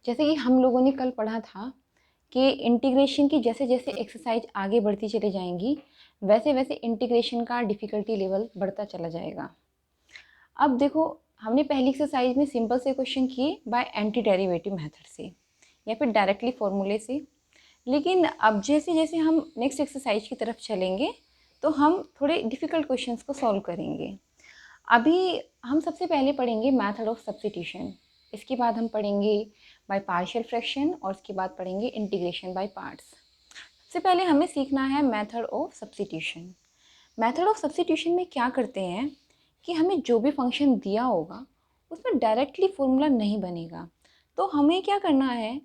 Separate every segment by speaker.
Speaker 1: जैसे कि हम लोगों ने कल पढ़ा था कि इंटीग्रेशन की जैसे जैसे एक्सरसाइज आगे बढ़ती चली जाएंगी वैसे वैसे इंटीग्रेशन का डिफ़िकल्टी लेवल बढ़ता चला जाएगा। अब देखो, हमने पहली एक्सरसाइज में सिंपल से क्वेश्चन किए बाय एंटी डेरिवेटिव मेथड से या फिर डायरेक्टली फॉर्मूले से, लेकिन अब जैसे जैसे हम नेक्स्ट एक्सरसाइज की तरफ चलेंगे तो हम थोड़े डिफ़िकल्ट क्वेश्चंस को सॉल्व करेंगे। अभी हम सबसे पहले पढ़ेंगे मेथड ऑफ सब्स्टिट्यूशन, इसके बाद हम पढ़ेंगे बाय पार्शियल फ्रैक्शन और उसके बाद पढ़ेंगे इंटीग्रेशन बाय पार्ट्स। सबसे पहले हमें सीखना है method of substitution. Method of substitution में क्या करते हैं कि हमें जो भी फंक्शन दिया होगा उसमें डायरेक्टली फॉर्मूला नहीं बनेगा, तो हमें क्या करना है,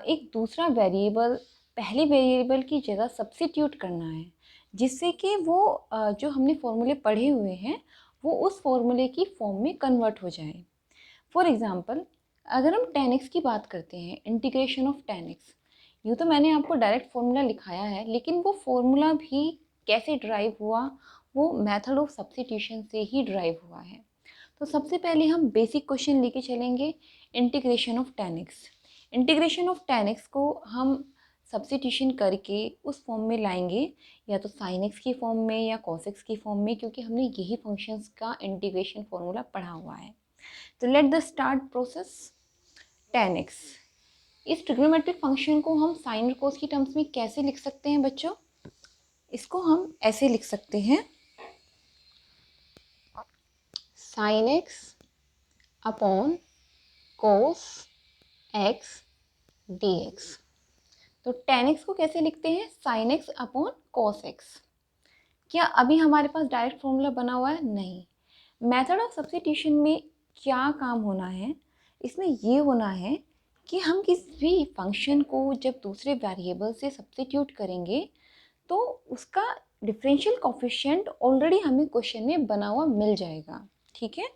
Speaker 1: एक दूसरा वेरिएबल पहले वेरिएबल की जगह सब्स्टिट्यूट करना है, जिससे कि वो जो हमने फॉर्मूले पढ़े हुए हैं वो उस फॉर्मूले की फॉर्म में कन्वर्ट हो जाए। फॉर एग्ज़ाम्पल, अगर हम tan x की बात करते हैं, इंटीग्रेशन ऑफ tan x, यूँ तो मैंने आपको डायरेक्ट फॉर्मूला लिखाया है, लेकिन वो फॉर्मूला भी कैसे ड्राइव हुआ, वो मेथड ऑफ सब्स्टिट्यूशन से ही ड्राइव हुआ है। तो सबसे पहले हम बेसिक क्वेश्चन लेके चलेंगे, integration of tan x। Integration of tan x को हम सब्स्टिट्यूशन करके उस फॉर्म में लाएंगे, या तो sin x की फॉर्म में या cos x की फॉर्म में, क्योंकि हमने यही फंक्शंस का इंटीग्रेशन फॉर्मूला पढ़ा हुआ है। तो let the start process. tan x, इस ट्रिग्नोमेट्रिक फंक्शन को हम साइन और कोस की टर्म्स में कैसे लिख सकते हैं बच्चों? इसको हम ऐसे लिख सकते हैं, sine x upon cos x dx। तो tan x को कैसे लिखते हैं? Sine x upon cos x। क्या अभी हमारे पास डायरेक्ट फॉर्मूला बना हुआ है? नहीं। मेथड ऑफ सब्स्टिट्यूशन में क्या काम होना है, इसमें ये होना है कि हम किसी भी फंक्शन को जब दूसरे वेरिएबल से सब्स्टिट्यूट करेंगे तो उसका डिफरेंशियल कोफिशिएंट ऑलरेडी हमें क्वेश्चन में बना हुआ मिल जाएगा। ठीक है,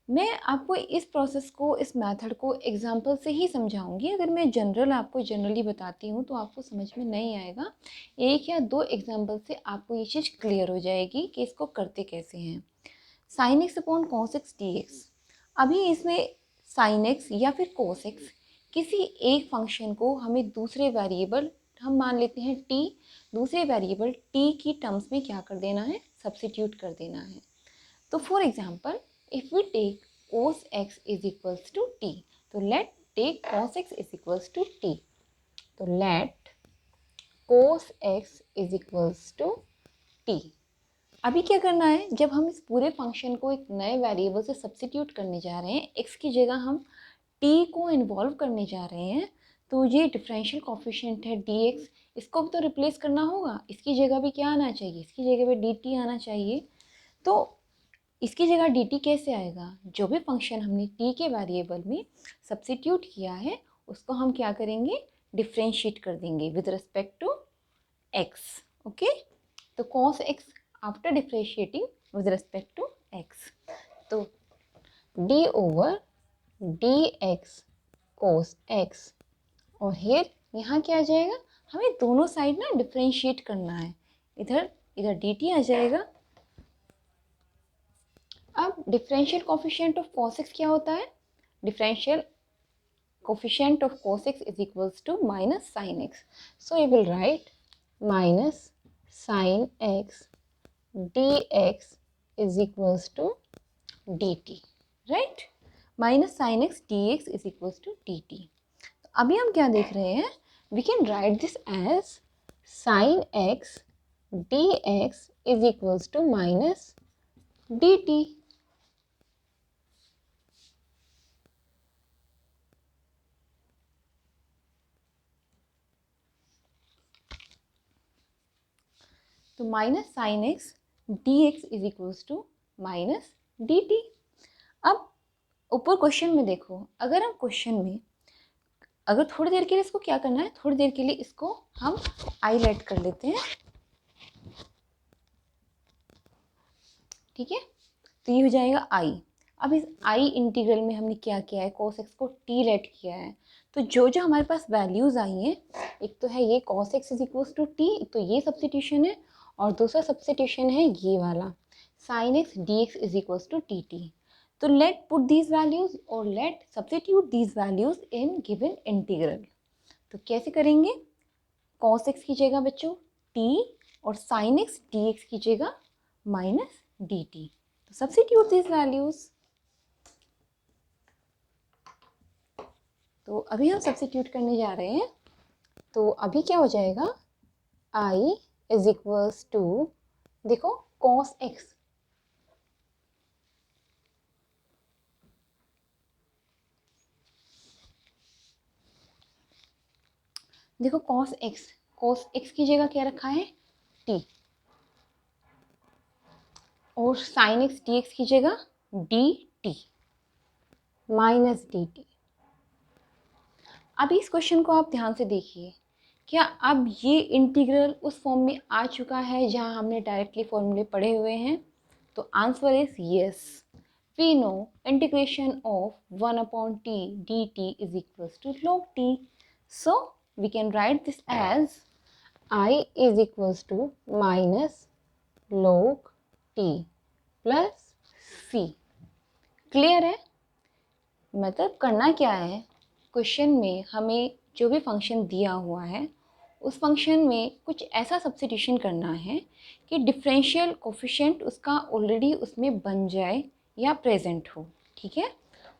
Speaker 1: मैं आपको इस प्रोसेस को, इस मेथड को एग्जांपल से ही समझाऊंगी। अगर मैं आपको जनरली बताती हूँ तो आपको समझ में नहीं आएगा। एक या दो एग्जांपल से आपको ये चीज़ क्लियर हो जाएगी कि इसको करते कैसे हैं। Sine x upon cos x d x. अभी इसमें साइन एक्स या फिर कॉस एक्स, किसी एक फंक्शन को हमें दूसरे वेरिएबल, हम मान लेते हैं टी, दूसरे वेरिएबल टी की टर्म्स में क्या कर देना है? सब्स्टिट्यूट कर देना है। तो for example, if we take cos x is equals to t, तो let take cos x is equals to t, तो let cos x is equals to t। अभी क्या करना है, जब हम इस पूरे फंक्शन को एक नए वेरिएबल से सब्स्टिट्यूट करने जा रहे हैं, x की जगह हम t को इन्वॉल्व करने जा रहे हैं, तो ये डिफरेंशियल कोफिशिएंट है dx, इसको भी तो रिप्लेस करना होगा। इसकी जगह भी क्या आना चाहिए? इसकी जगह पे dt आना चाहिए। तो इसकी जगह dt कैसे आएगा? जो भी फंक्शन हमने t के वेरिएबल में सब्स्टिट्यूट किया है उसको हम क्या करेंगे? डिफ्रेंशिएट कर देंगे with respect to x। Okay, तो cos x after differentiating with respect to x, तो d over dx cos x, और हियर यहाँ क्या आ जाएगा? हमें दोनों साइड ना डिफ्रेंशिएट करना है, इधर इधर dt आ जाएगा। अब differential coefficient of cos x क्या होता है? Differential coefficient of cos x is equals to minus sin x. So you will write minus sin x dx is equals to dt, right? Minus sin x dx is equals to dt. अभी हम क्या देख रहे हैं? We can write this as sin x dx is equals to minus dt. तो minus sine x d x is equals to minus d t. अब ऊपर question में देखो, अगर हम क्वेश्चन में अगर थोड़ी देर के लिए इसको क्या करना है, थोड़ी देर के लिए इसको हम हाईलाइट कर लेते हैं। ठीक है, तो ये हो जाएगा आई। अब इस आई इंटीग्रल में हमने क्या किया है? cos x को t लेट किया है, तो जो जो हमारे पास वैल्यूज़ आई हैं, एक तो है ये cos x is equals to t, तो ये सब्स्टिट्यूशन है, और दूसरा सब्स्टिट्यूशन है ये वाला sin x dx is equals to dt। तो लेट पुट दीज वैल्यूज और let substitute these values in given integral. तो कैसे करेंगे? cos x कीजिएगा बच्चों t और sin x dx कीजिएगा माइनस dt। तो सब्स्टिट्यूट दीज वैल्यूज। तो अभी हम सब्स्टिट्यूट करने जा रहे हैं। तो अभी क्या हो जाएगा? I इज इक्वल्स टू, देखो cos x, देखो cos x की जगह क्या रखा है? t, और sin x dx की जगह dt माइनस dt। अब इस क्वेश्चन को आप ध्यान से देखिए, क्या अब ये इंटीग्रल उस फॉर्म में आ चुका है जहां हमने डायरेक्टली फॉर्मूले पढ़े हुए हैं? तो answer is yes. We know integration of 1/t dt is equals to log t, so we can write this as I is equals to minus log t plus c। Clear है? मतलब करना क्या है, क्वेश्चन में हमें जो भी function दिया हुआ है उस फंक्शन में कुछ ऐसा सब्स्टिट्यूशन करना है कि डिफरेंशियल कोफिशिएंट उसका ऑलरेडी उसमें बन जाए या प्रेजेंट हो। ठीक है,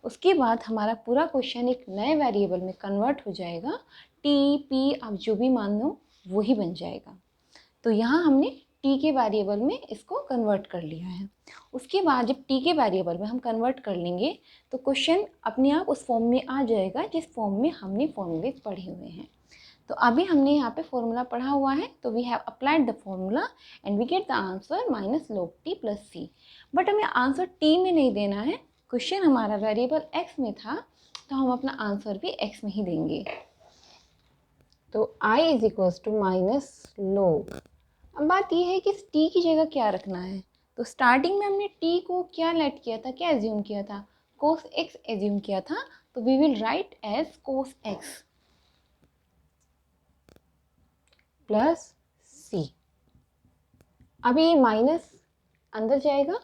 Speaker 1: उसके बाद हमारा पूरा क्वेश्चन एक नए वेरिएबल में कन्वर्ट हो जाएगा। टी पी आप जो भी मान लो वही बन जाएगा। तो यहाँ हमने टी के वेरिएबल में इसको कन्वर्ट कर लिया है। उसके बाद जब टी के वेरिएबल में हम कन्वर्ट कर लेंगे तो क्वेश्चन अपने आप उस फॉर्म में आ जाएगा जिस फॉर्म में हमने फॉर्मूले पढ़े हुए हैं। तो अभी हमने यहाँ पे फॉर्मूला पढ़ा हुआ है, तो we have applied the formula and we get the answer minus log t plus C. But हमें आंसर टी में नहीं देना है, क्वेश्चन हमारा वेरिएबल एक्स में था तो हम अपना आंसर भी एक्स में ही देंगे। तो i is equals to minus log। अब बात यह है कि इस t की जगह क्या रखना है। तो स्टार्टिंग में हमने t को क्या लेट किया था, क्या एज्यूम किया था? cos x एज्यूम किया था। तो we will write as cos x plus c। अभी ये माइनस अंदर जाएगा,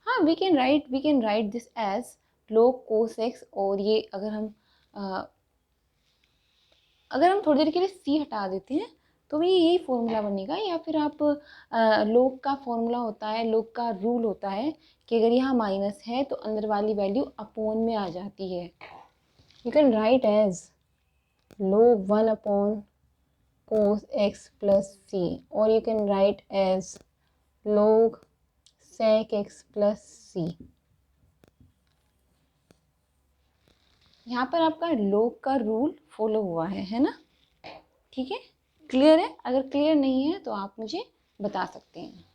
Speaker 1: हाँ we can write this as log cos x। और ये अगर हम थोड़ी देर के लिए c हटा देते हैं तो भी यही फॉर्मूला बनेगा। या फिर आप log का फॉर्मूला होता है, log का रूल होता है कि अगर यहाँ माइनस है तो अंदर वाली वैल्यू अपोन में आ जाती है। You can write as log 1 upon cos x plus c, और you can write as log sec x plus c। यहाँ पर आपका log का रूल फॉलो हुआ है ना? ठीक है, क्लियर है? अगर क्लियर नहीं है तो आप मुझे बता सकते हैं।